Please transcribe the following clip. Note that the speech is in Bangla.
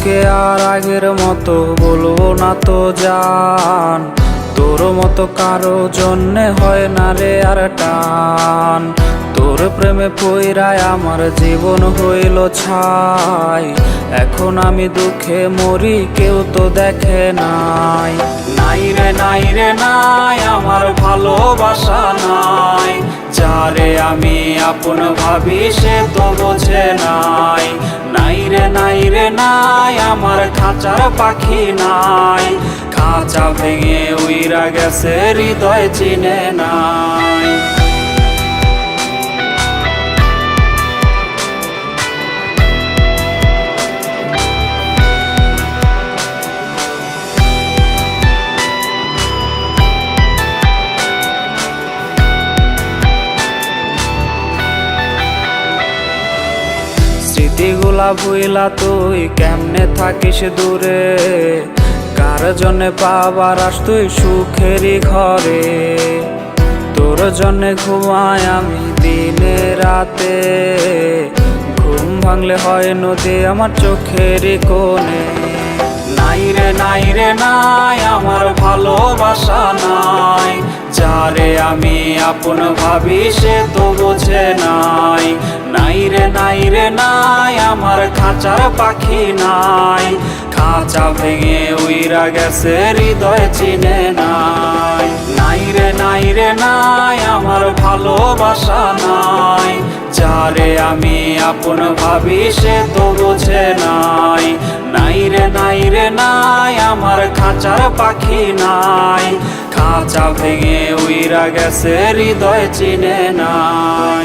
তোকে আর আগের মতো বলবো না তো জান, তোর মতো কারো জন্যে হয় না রে আর টান। তোর প্রেমে পইরায় আমার জীবন হইল ছাই, এখন আমি দুঃখে মরি কেউ তো দেখে নাই। নাই রে নাই রে নাই, আমার ভালোবাসা নাই, যারে আমি আপন ভাবি সে তো বোঝে নাই। নাই রে নাই রে নাই, আমার খাঁচার পাখি নাই, খাঁচা ভেঙে উইরা গেছে হৃদয় চিনে নাই। স্মৃতিগুলা ভুইলা তুই কেমনে থাকিস দূরে, কার জন্যে পাবার আস তুই সুখেরই ঘরে। তোর জন্যে ঘুমাই আমি দিনে রাতে, ঘুম ভাঙলে হয় নদী আমার চোখেরই কোণে। নাই রে নাই রে নাই, আমার ভালোবাসা নাই, যারে আমি আপন ভাবি সে তো বোঝে নাই। নাই রে নাই রে নাই, আমার খাঁচার পাখি নাই, খাঁচা ভেঙে উইরা গেছে হৃদয় চিনে নাই। নাই রে নাই রে নাই, আমার ভালোবাসা নাই, যারে আমি আপন ভাবি সে তো বোঝে নাই। নাই রে নাই রে নাই, আমার খাঁচার পাখি নাই, খাঁচা ভেঙে উইরা গেছে হৃদয় চিনে নাই।